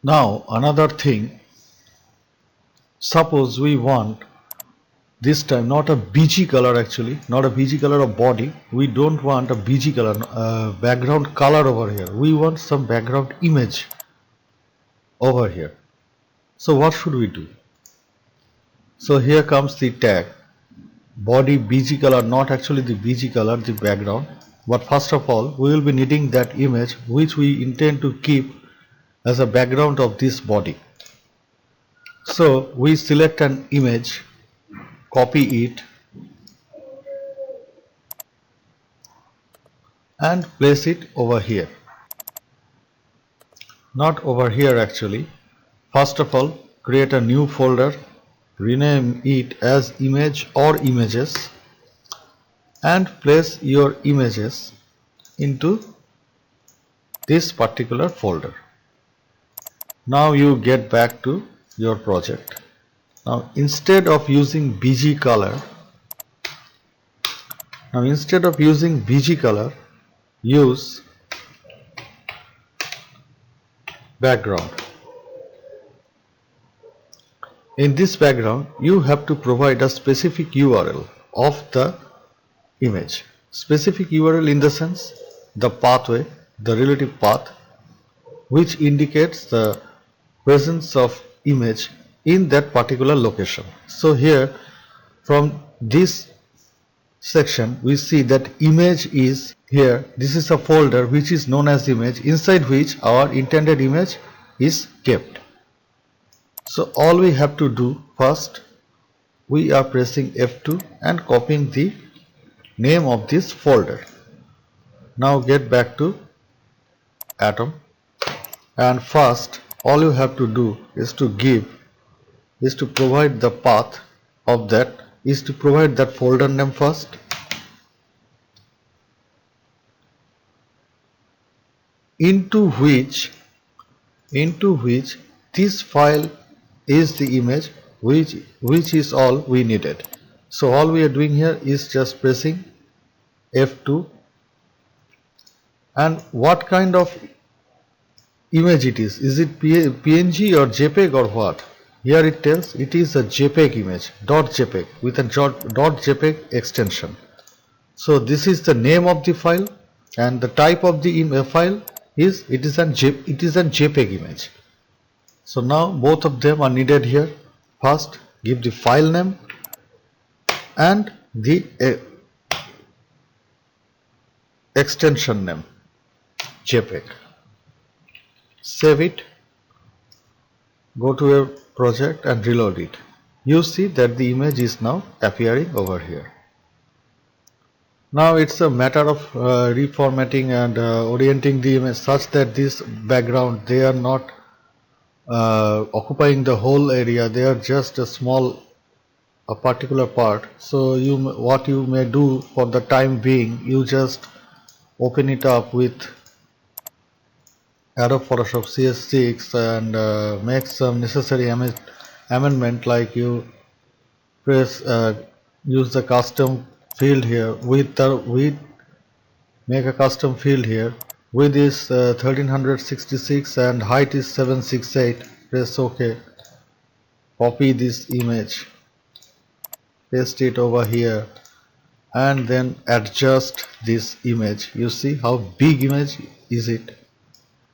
Now another thing, suppose we want this time not a BG color, actually not a BG color of body. We don't want a BG color background color over here. We want some background image over here. So what should we do? So here comes the tag body BG color, not actually the BG color, the background. But first of all, we will be needing that image which we intend to keep as a background of this body. So we select an image, copy it and place it over here. Not over here actually. First of all, create a new folder, rename it as image or images, and place your images into this particular folder. Now you get back to your project. Now instead of using BG color, use background. In this background, you have to provide a specific URL of the image. Specific URL in the sense the pathway, the relative path, which indicates the presence of image in that particular location. So here from this section we see that image is here. This is a folder which is known as image, inside which our intended image is kept. So all we have to do, first we are pressing F2 and copying the name of this folder. Now get back to Atom, and first all you have to do is to provide the path of that, is to provide that folder name first, into which this file is the image, which is all we needed. So all we are doing here is just pressing F2, and what kind of image it is it PNG or JPEG or what? Here it tells it is a JPEG image, .jpeg with a .jpeg extension. So this is the name of the file, and the type of the file is it is a JPEG image. So now both of them are needed here. First give the file name and the extension name JPEG. Save it, go to your project and reload it. You see that the image is now appearing over here. Now it's a matter of reformatting and orienting the image such that this background, they are not occupying the whole area, they are just a particular part. So what you may do for the time being, you just open it up with Adobe Photoshop CS6 and make some necessary amendment, like you press use the custom field here, make a custom field here. Width is 1366 and height is 768. Press OK. Copy this image, paste it over here, and then adjust this image. You see how big image is it?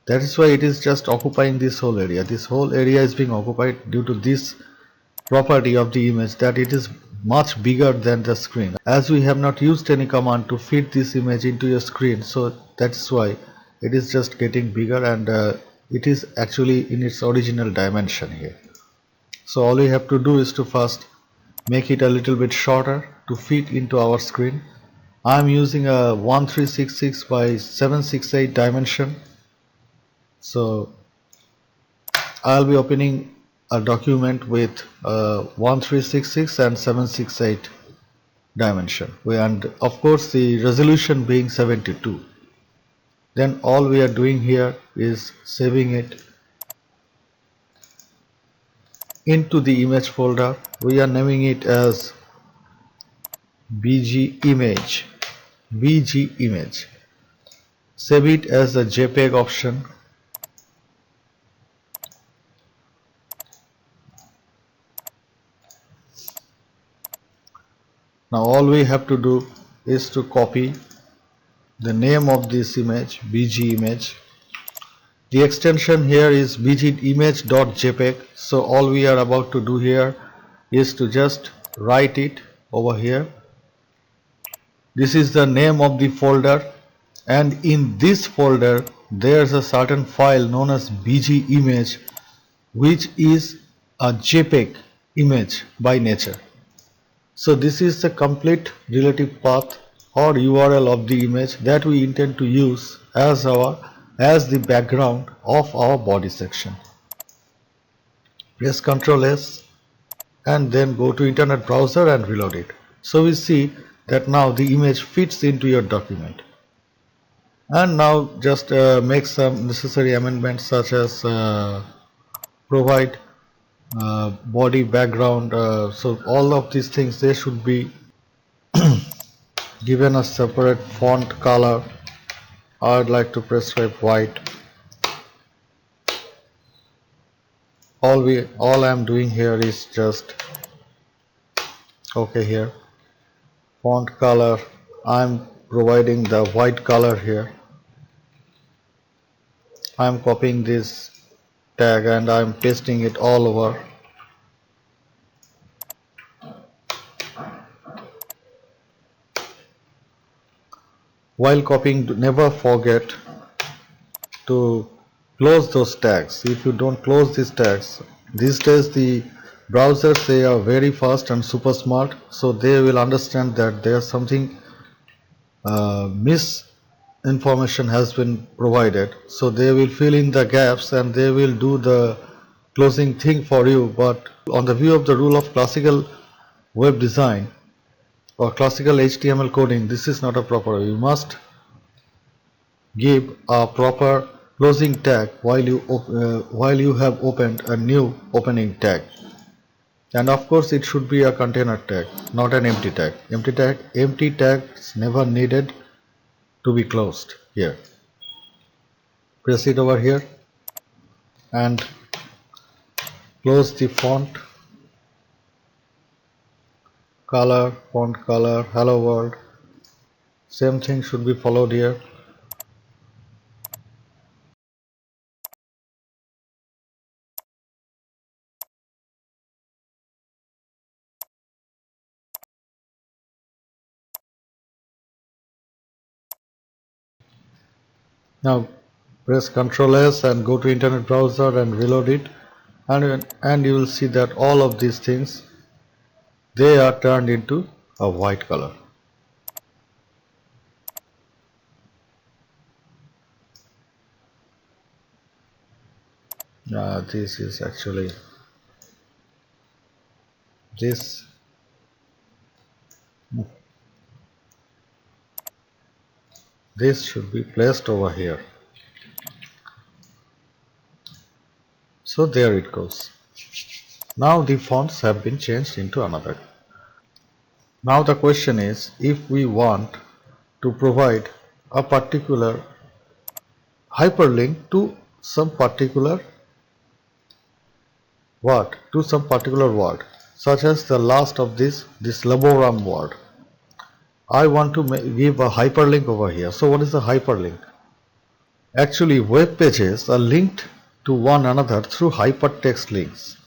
That is why it is just occupying this whole area. This whole area is being occupied due to this property of the image, that it is much bigger than the screen. As we have not used any command to fit this image into your screen, so that's why it is just getting bigger, and it is actually in its original dimension here. So all we have to do is to first make it a little bit shorter to fit into our screen. I am using a 1366 by 768 dimension. So I'll be opening a document with 1366 and 768 dimension, and of course the resolution being 72. Then all we are doing here is saving it into the image folder. We are naming it as BG image. Save it as a JPEG option. Now all we have to do is to copy the name of this image, bg image. The extension here is bgimage.jpg. So all we are about to do here is to just write it over here. This is the name of the folder, and in this folder there's a certain file known as bgimage, which is a JPEG image by nature. So this is the complete relative path or URL of the image that we intend to use as the background of our body section. Press Ctrl S and then go to internet browser and reload it. So we see that now the image fits into your document. And now just make some necessary amendments, such as provide body background. So all of these things, they should be given a separate font color. I'd like to prescribe white. All I'm doing here is just okay here. Font color, I'm providing the white color here. I'm copying this tag and I'm pasting it all over. While copying, never forget to close those tags. If you don't close these tags, these days the browsers, they are very fast and super smart, so they will understand that there's something misinformation has been provided, so they will fill in the gaps and they will do the closing thing for you. But on the view of the rule of classical web design or classical HTML coding, this is not a proper. You must give a proper closing tag while you have opened a new opening tag. And of course it should be a container tag, not an empty tag. Empty tags never needed to be closed here. Press it over here and close the font color, hello world. Same thing should be followed here. Now press Ctrl S and go to internet browser and reload it, and you will see that all of these things, they are turned into a white color. This is actually this should be placed over here. So there it goes. Now the fonts have been changed into another. Now the question is, if we want to provide a particular hyperlink to some particular word, such as the last of this laborum word, I want to give a hyperlink over here. So what is a hyperlink? Actually, web pages are linked to one another through hypertext links.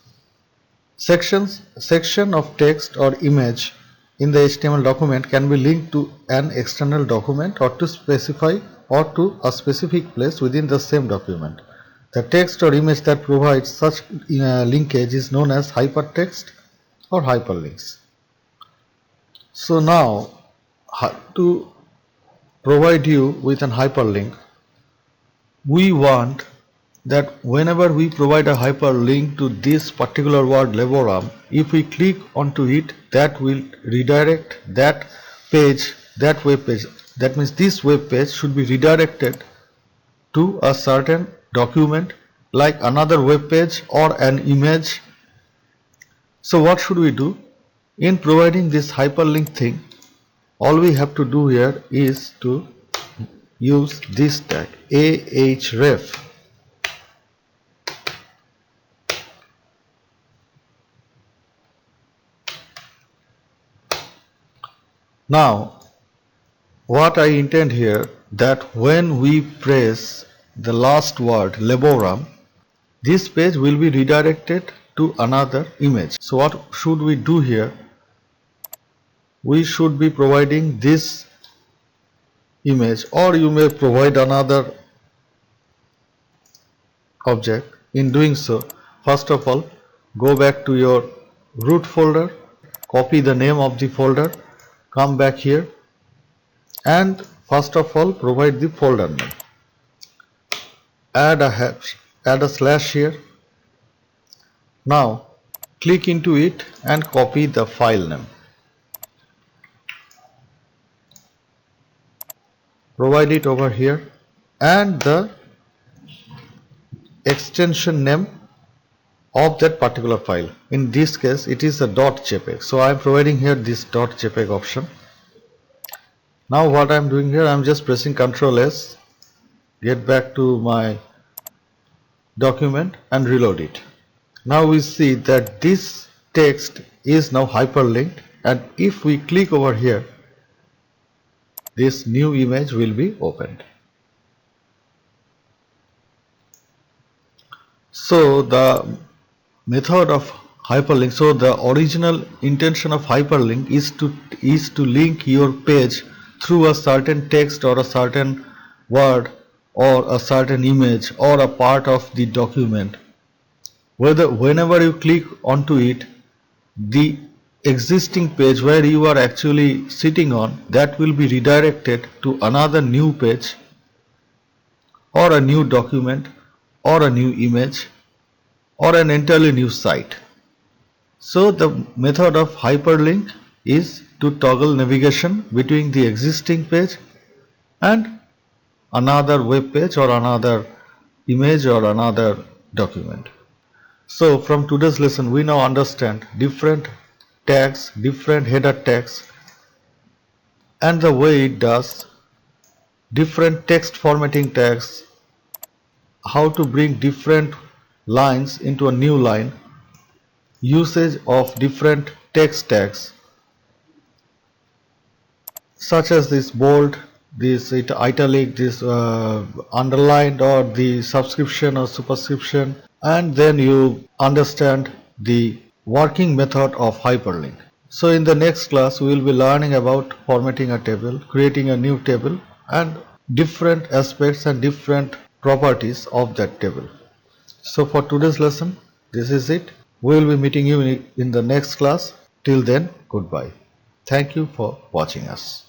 Section of text or image in the HTML document can be linked to an external document or to a specific place within the same document. The text or image that provides such linkage is known as hypertext or hyperlinks. So now, to provide you with an hyperlink, we want that whenever we provide a hyperlink to this particular word laborum, if we click onto it, that will redirect that page, that web page. That means this web page should be redirected to a certain document like another web page or an image. So what should we do? In providing this hyperlink thing, all we have to do here is to use this tag ahref. Now what I intend here, that when we press the last word laborum, this page will be redirected to another image. So what should we do here? We should be providing this image, or you may provide another object. In doing so, first of all, go back to your root folder, copy the name of the folder, come back here, and first of all provide the folder name. Add a slash here. Now click into it and copy the file name. Provide it over here and the extension name of that particular file. In this case it is a .jpeg, so I am providing here this .jpeg option. Now what I am doing here, I am just pressing Ctrl S, get back to my document and reload it. Now we see that this text is now hyperlinked, and if we click over here, this new image will be opened. So the method of hyperlink, so the original intention of hyperlink is to link your page through a certain text or a certain word or a certain image or a part of the document. Whenever you click onto it, the existing page where you are actually sitting on, that will be redirected to another new page or a new document or a new image or an entirely new site. So the method of hyperlink is to toggle navigation between the existing page and another web page or another image or another document. So from today's lesson we now understand different tags, different header tags, and the way it does, different text formatting tags, how to bring different lines into a new line, usage of different text tags such as this bold, this italic, this underlined, or the subscription or superscription, and then you understand the working method of hyperlink. So in the next class we will be learning about formatting a table, creating a new table, and different aspects and different properties of that table. So for today's lesson, this is it. We will be meeting you in the next class. Till then, goodbye. Thank you for watching us.